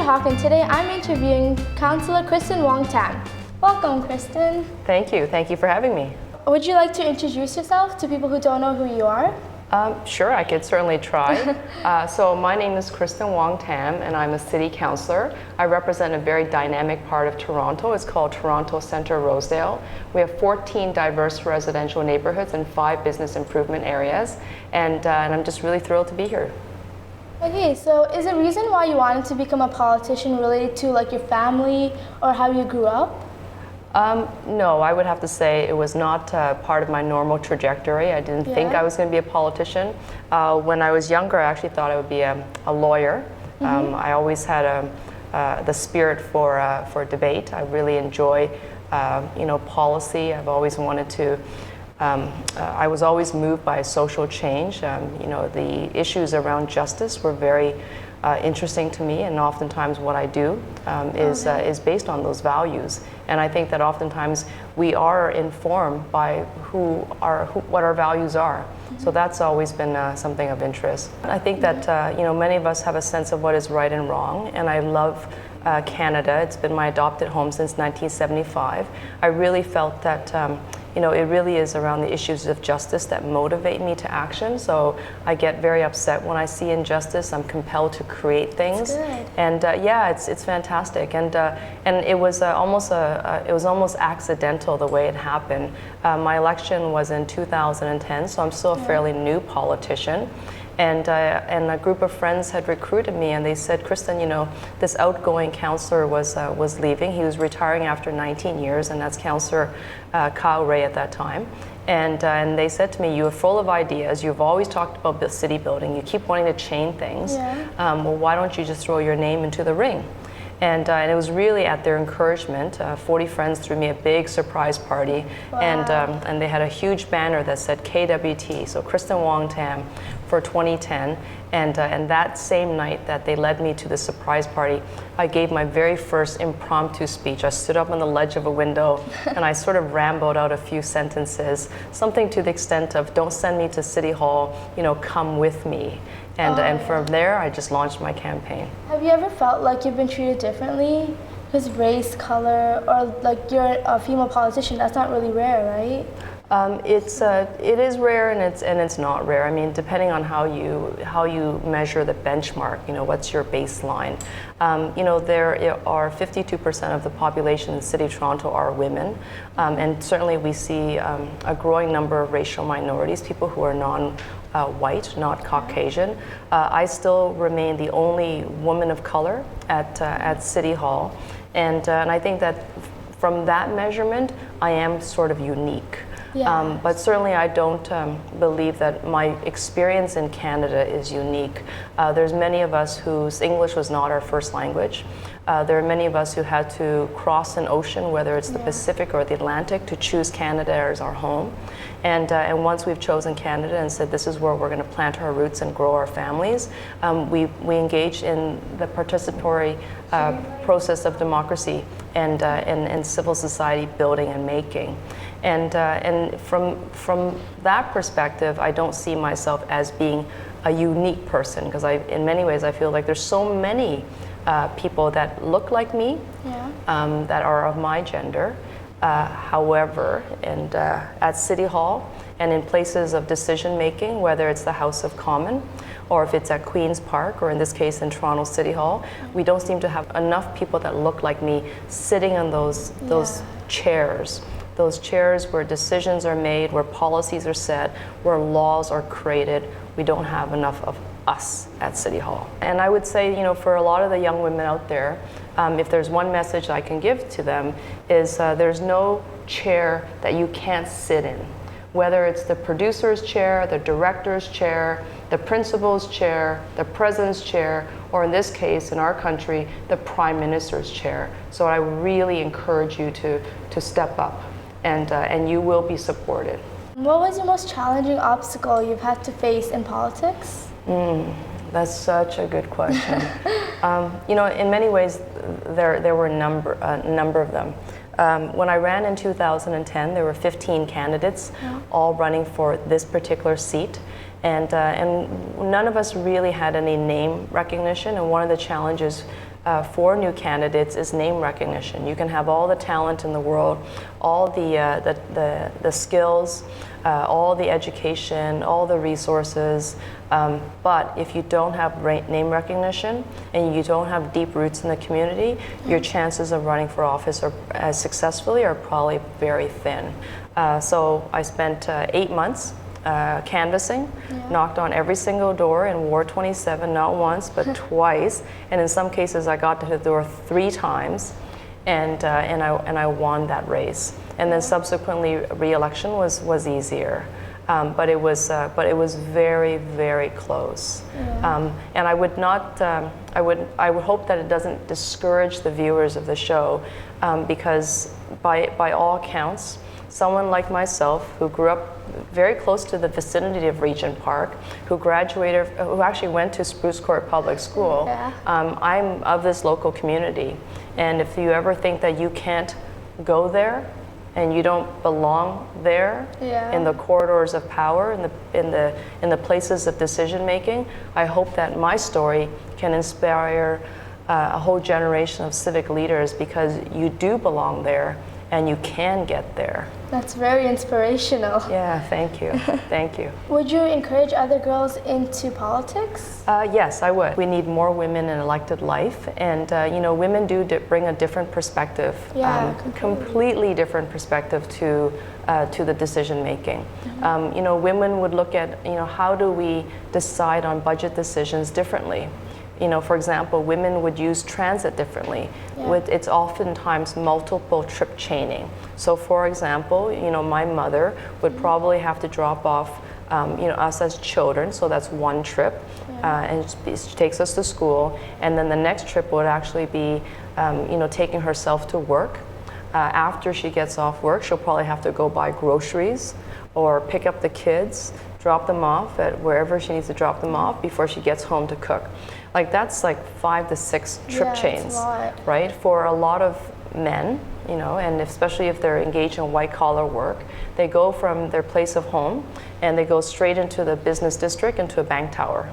Talk, and today I'm interviewing Councillor Kristyn Wong Tam. Welcome, Kristyn. Thank you. Thank you for having me. Would you like to introduce yourself to people who don't know who you are? Sure, I could certainly try. So my name is Kristyn Wong Tam, and I'm a city councillor. I represent a very dynamic part of Toronto. It's called Toronto Centre Rosedale. We have 14 diverse residential neighborhoods and 5 business improvement areas, and I'm just really thrilled to be here. Okay, so is the reason why you wanted to become a politician related to like your family or how you grew up? No, I would have to say it was not part of my normal trajectory. I didn't think I was going to be a politician. When I was younger, I actually thought I would be a lawyer. I always had the spirit for debate. I really enjoy policy. I've always wanted to. I was always moved by social change. The issues around justice were very interesting to me, and oftentimes what I do is based on those values. And I think that oftentimes we are informed by what our values are. So that's always been something of interest. I think that many of us have a sense of what is right and wrong, and I love Canada. It's been my adopted home since 1975. I really felt that it really is around the issues of justice that motivate me to action. So I get very upset when I see injustice. I'm compelled to create things. And it's fantastic. And it was almost accidental the way it happened. My election was in 2010, so I'm still a fairly new politician. And a group of friends had recruited me, and they said, Kristyn, this outgoing councillor was leaving. He was retiring after 19 years, and that's Councillor Kyle Ray at that time. And they said to me, you are full of ideas. You've always talked about the city building. You keep wanting to change things. Well, why don't you just throw your name into the ring? And it was really at their encouragement. 40 friends threw me a big surprise party. Wow. And they had a huge banner that said KWT, so Kristyn Wong Tam, for 2010. And that same night that they led me to the surprise party, I gave my very first impromptu speech. I stood up on the ledge of a window and I sort of rambled out a few sentences, something to the extent of, don't send me to City Hall, come with me. And from there, I just launched my campaign. Have you ever felt like you've been treated differently? Because race, color, or like you're a female politician, that's not really rare, right? It is rare and it's not rare. I mean, depending on how you measure the benchmark, what's your baseline. There are 52% of the population in the city of Toronto are women, and certainly we see a growing number of racial minorities, people who are non-white, not Caucasian. I still remain the only woman of color at City Hall, and I think that from that measurement, I am sort of unique. But certainly I don't believe that my experience in Canada is unique. There's many of us whose English was not our first language. There are many of us who had to cross an ocean, whether it's the Pacific or the Atlantic, to choose Canada as our home. And once we've chosen Canada and said this is where we're going to plant our roots and grow our families, we engage in the participatory process of democracy and civil society building and making. And from that perspective, I don't see myself as being a unique person, because in many ways I feel like there's so many people that look like me, that are of my gender. However, at City Hall and in places of decision making, whether it's the House of Commons or if it's at Queen's Park, or in this case in Toronto City Hall, we don't seem to have enough people that look like me sitting on those chairs. Those chairs where decisions are made, where policies are set, where laws are created. We don't have enough of us at City Hall. And I would say, for a lot of the young women out there, if there's one message I can give to them is there's no chair that you can't sit in. Whether it's the producer's chair, the director's chair, the principal's chair, the president's chair, or in this case, in our country, the prime minister's chair. So I really encourage you to step up. And you will be supported. What was your most challenging obstacle you've had to face in politics? That's such a good question. In many ways, there were a number of them. When I ran in 2010, there were 15 candidates, all running for this particular seat. And none of us really had any name recognition. And one of the challenges for new candidates is name recognition. You can have all the talent in the world, all the skills, all the education, all the resources, but if you don't have name recognition and you don't have deep roots in the community, your chances of running for office as successfully are probably very thin. So I spent 8 months canvassing, knocked on every single door in Ward 27, not once, but twice. And in some cases, I got to the door 3 times, and I won that race. And then subsequently, re-election was easier. But it was very, very close. And I would not, I would hope that it doesn't discourage the viewers of the show, because by all accounts, someone like myself who grew up very close to the vicinity of Regent Park, who actually went to Spruce Court Public School, I'm of this local community. And if you ever think that you can't go there and you don't belong there in the corridors of power, in the places of decision making, I hope that my story can inspire a whole generation of civic leaders, because you do belong there and you can get there. That's very inspirational. Yeah, thank you. Thank you. Would you encourage other girls into politics? Yes, I would. We need more women in elected life, and women do bring a different perspective, completely different perspective to the decision making. Women would look at how do we decide on budget decisions differently. For example, women would use transit differently. It's oftentimes multiple trip chaining. So for example, my mother would probably have to drop off us as children, so that's one trip, and she takes us to school, and then the next trip would actually be taking herself to work. After she gets off work, she'll probably have to go buy groceries or pick up the kids, drop them off at wherever she needs to drop them off before she gets home to cook. That's like 5 to 6 trip chains, right? For a lot of men, and especially if they're engaged in white collar work, they go from their place of home and they go straight into the business district, into a bank tower.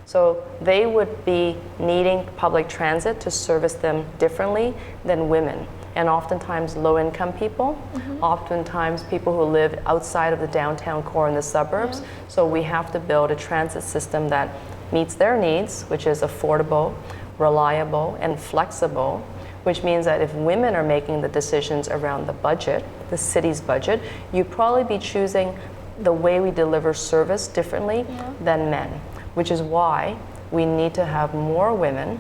So they would be needing public transit to service them differently than women. And oftentimes low-income people, oftentimes people who live outside of the downtown core in the suburbs. So we have to build a transit system that meets their needs, which is affordable, reliable, and flexible, which means that if women are making the decisions around the budget, the city's budget, you'd probably be choosing the way we deliver service differently than men, which is why we need to have more women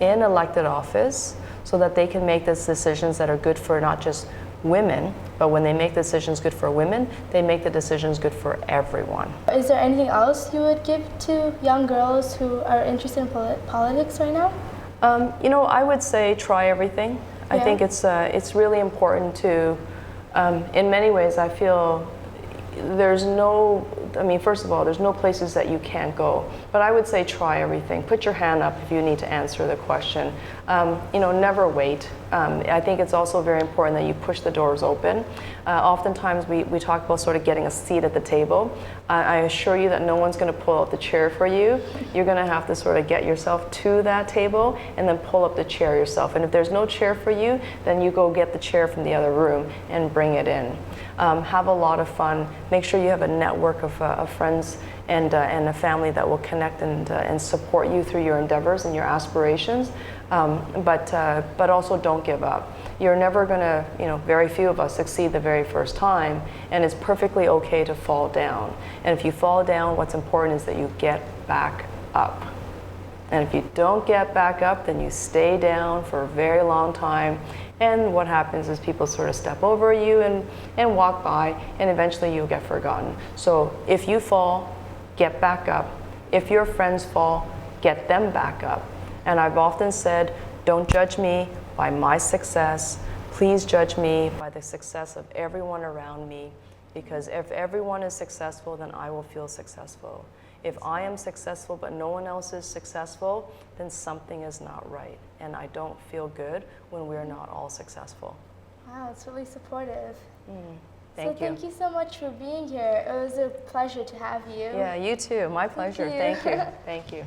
in elected office so that they can make those decisions that are good for not just women, but when they make decisions good for women, they make the decisions good for everyone. Is there anything else you would give to young girls who are interested in politics right now? I would say try everything. I think it's really important to, in many ways, I feel first of all, there's no places that you can't go. But I would say try everything. Put your hand up if you need to answer the question. Never wait. I think it's also very important that you push the doors open. Oftentimes we talk about sort of getting a seat at the table. I assure you that no one's going to pull out the chair for you. You're going to have to sort of get yourself to that table and then pull up the chair yourself. And if there's no chair for you, then you go get the chair from the other room and bring it in. Have a lot of fun. Make sure you have a network of friends and a family that will connect and support you through your endeavors and your aspirations. But also don't give up. You're never going to, very few of us succeed the very first time, and it's perfectly okay to fall down. And if you fall down, what's important is that you get back up. And if you don't get back up, then you stay down for a very long time. And what happens is people sort of step over you and walk by, and eventually you'll get forgotten. So if you fall, get back up. If your friends fall, get them back up. And I've often said, don't judge me by my success. Please judge me by the success of everyone around me, because if everyone is successful, then I will feel successful. If I am successful but no one else is successful, then something is not right. And I don't feel good when we're not all successful. Wow, it's really supportive. Thank you. Thank you so much for being here. It was a pleasure to have you. Yeah, you too. My pleasure. Thank you. Thank you.